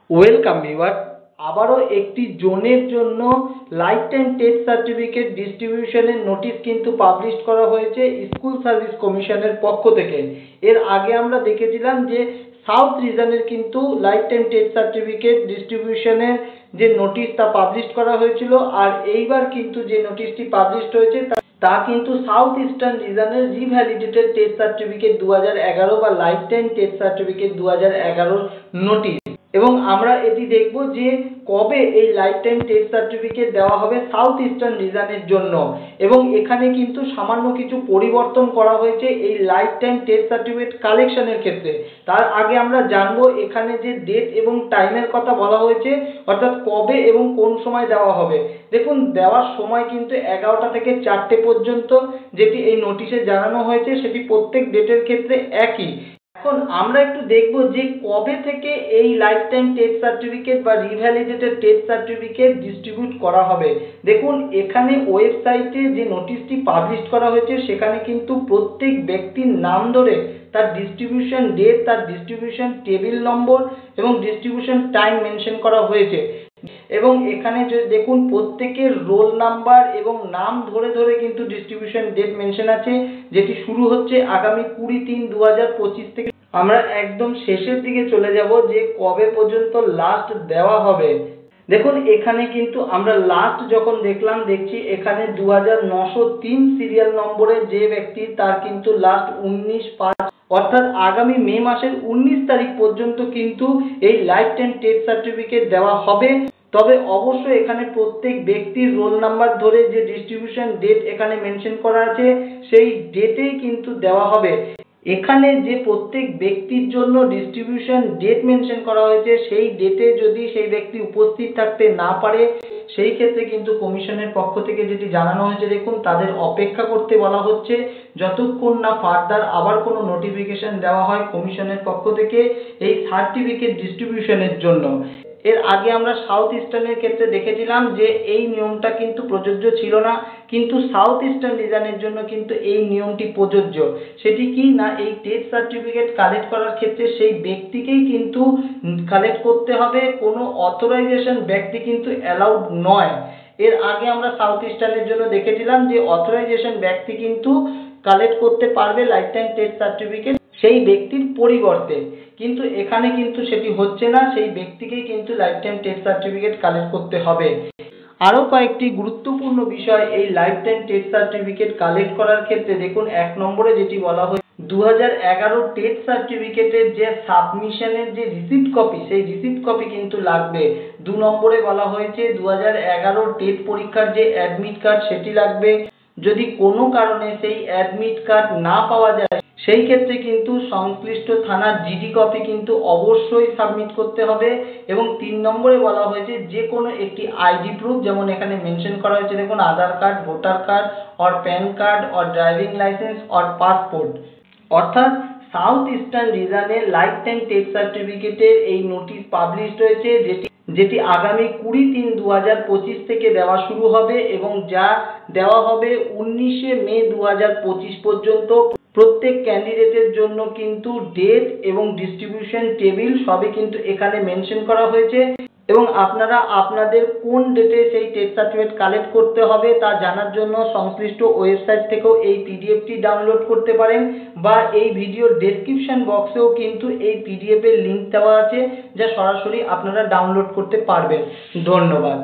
Welcome viewer, আবারও একটি জোনের জন্য লাইফ টাইম টেস্ট সার্টিফিকেট ডিস্ট্রিবিউশনের নোটিশ কিন্তু পাবলিশ করা হয়েছে স্কুল সার্ভিস কমিশনের পক্ষ থেকে। এর আগে আমরা দেখেছিলাম যে সাউথ রিজনের কিন্তু লাইফ টাইম টেস্ট সার্টিফিকেট ডিস্ট্রিবিউশনের যে নোটিশ তা পাবলিশ করা হয়েছিল, আর এইবার কিন্তু যে নোটিশটি পাবলিশ হয়েছে তা কিন্তু সাউথ ইস্টার্ন রিজনের রিভ্যালিডেটেড টেস্ট সার্টিফিকেট 2011 বা life time test certificate 2011 notice. এবং আমরা এটি দেখব যে কবে এই লাইফ টাইম টেস্ট সার্টিফিকেট দেওয়া হবে সাউথ ইস্টার্ন রিজনের জন্য। এবং এখানে কিন্তু সামান্য কিছু পরিবর্তন করা হয়েছে এই লাইফ টাইম টেস্ট সার্টিফিকেট কালেকশনের ক্ষেত্রে। তার আগে আমরা জানবো এখানে যে ডেট এবং টাইমের কথা বলা হয়েছে, অর্থাৎ কবে এবং কোন সময় দেওয়া হবে। দেখুন, দেওয়ার সময় কিন্তু 11টা থেকে 4টে পর্যন্ত যেটি এই নোটিশে জানানো হয়েছে সেটি প্রত্যেক ডেটের ক্ষেত্রে একই। এখন আমরা একটু দেখব যে কবে থেকে এই লাইফ টাইম টেস্ট সার্টিফিকেট বা রিভ্যালিডেটেড টেস্ট সার্টিফিকেট ডিস্ট্রিবিউট করা হবে। দেখুন, এখানে ওয়েবসাইটে যে নোটিশটি পাবলিশ করা হয়েছে সেখানে কিন্তু প্রত্যেক ব্যক্তির নাম ধরে তার ডিস্ট্রিবিউশন ডেট, তার ডিস্ট্রিবিউশন টেবিল নম্বর এবং ডিস্ট্রিবিউশন টাইম মেনশন করা হয়েছে। এবং এখানে দেখুন প্রত্যেকের রোল নাম্বার এবং নাম ধরে ধরে কিন্তু ডিস্ট্রিবিউশন ডেট মেনশন আছে, যেটি শুরু হচ্ছে আগামী 20/3/2025 থেকে। আমরা একদম শেষের দিকে চলে যাব যে কবে পর্যন্ত লাস্ট দেওয়া হবে। দেখুন, এখানে কিন্তু আমরা লাস্ট যখন দেখছি এখানে 2903 সিরিয়াল নম্বরের যে ব্যক্তি, তার কিন্তু লাস্ট 19/5 অর্থাৎ আগামী মে মাসের 19 তারিখ পর্যন্ত কিন্তু এই লাইফ টাইম টেস্ট সার্টিফিকেট দেওয়া হবে। তবে অবশ্যই এখানে প্রত্যেক ব্যক্তির রোল নাম্বার ধরে যে ডিস্ট্রিবিউশন ডেট এখানে মেনশন করা আছে সেই ডেটেই কিন্তু দেওয়া হবে। এখানে যে প্রত্যেক ব্যক্তির জন্য ডিস্ট্রিবিউশন ডেট মেনশন করা হয়েছে সেই ডেটে যদি সেই ব্যক্তি উপস্থিত থাকতে না পারে, সেই ক্ষেত্রে কিন্তু কমিশনের পক্ষ থেকে যেটি জানানো হয়েছে, দেখুন তাদের অপেক্ষা করতে বলা হচ্ছে যতক্ষণ না ফার্দার আবার কোনো নোটিফিকেশন দেওয়া হয় কমিশনের পক্ষ থেকে এই সার্টিফিকেট ডিস্ট্রিবিউশনের জন্য। এর আগে আমরা সাউথ ইস্টার্নের ক্ষেত্রে দেখেছিলাম যে এই নিয়মটা কিন্তু প্রযোজ্য ছিল না, কিন্তু সাউথ ইস্টার্ন রিজনের জন্য কিন্তু এই নিয়মটি প্রযোজ্য। সেটি কি না, এই টেস্ট সার্টিফিকেট কালেক্ট করার ক্ষেত্রে সেই ব্যক্তিকেই কিন্তু কালেক্ট করতে হবে, কোনো অথরাইজেশন ব্যক্তি কিন্তু অ্যালাউড নয়। এর আগে আমরা সাউথ ইস্টার্নের জন্য দেখেছিলাম যে অথরাইজেশন ব্যক্তি কিন্তু কালেক্ট করতে পারবে লাইফ টাইম টেস্ট সার্টিফিকেট সেই ব্যক্তির পরিবর্তে, কিন্তু এখানে কিন্তু সেটি হচ্ছে না, সেই ব্যক্তিকেই কিন্তু life time test certificate collect করতে হবে। আরও কয়েকটি গুরুত্বপূর্ণ বিষয় এই life time test certificate collect করার ক্ষেত্রে। দেখুন, 1 নম্বরে যেটি বলা হয় 2011 টেস্ট সার্টিফিকেটের যে সাবমিশনের যে রিসিপ্ট কপি, সেই রিসিপ্ট কপি কিন্তু লাগবে। 2 নম্বরে বলা হয়েছে 2011 টেস্ট পরীক্ষার যে অ্যাডমিট কার্ড সেটি লাগবে। যদি কোনো কারণে সেই অ্যাডমিট কার্ড না পাওয়া যায় সেই ক্ষেত্রে কিন্তু সংশ্লিষ্ট থানার জিডি কপি কিন্তু অবশ্যই সাবমিট করতে হবে। এবং 3 নম্বরে বলা হয়েছে যে কোনো একটি আইডি প্রুফ, যেমন এখানে মেনশন করা হয়েছে দেখুন Aadhaar card, voter card or PAN card or driving licence or passport. অর্থাৎ সাউথ ইস্টার্ন রিজনের লাইফ টাইম টেস্ট সার্টিফিকেটের এই নোটিশ পাবলিশ হয়েছে, যেটি আগামী 20/3/2025 থেকে দেওয়া শুরু হবে এবং যা দেওয়া হবে 19 মে 2025 পর্যন্ত। প্রত্যেক ক্যান্ডিডেটের জন্য কিন্তু ডেট এবং ডিস্ট্রিবিউশন টেবিল সবই কিন্তু এখানে মেনশন করা হয়েছে। এবং আপনারা আপনাদের কোন ডেটে সেই টেস্ট সার্টিফিকেট কালেক্ট করতে হবে তা জানার জন্য সংশ্লিষ্ট ওয়েবসাইট থেকেও এই পিডিএফটি ডাউনলোড করতে পারেন, বা এই ভিডিওর ডেসক্রিপশন বক্সেও কিন্তু এই পিডিএফ এর লিঙ্ক দেওয়া আছে, যা সরাসরি আপনারা ডাউনলোড করতে পারবেন। ধন্যবাদ।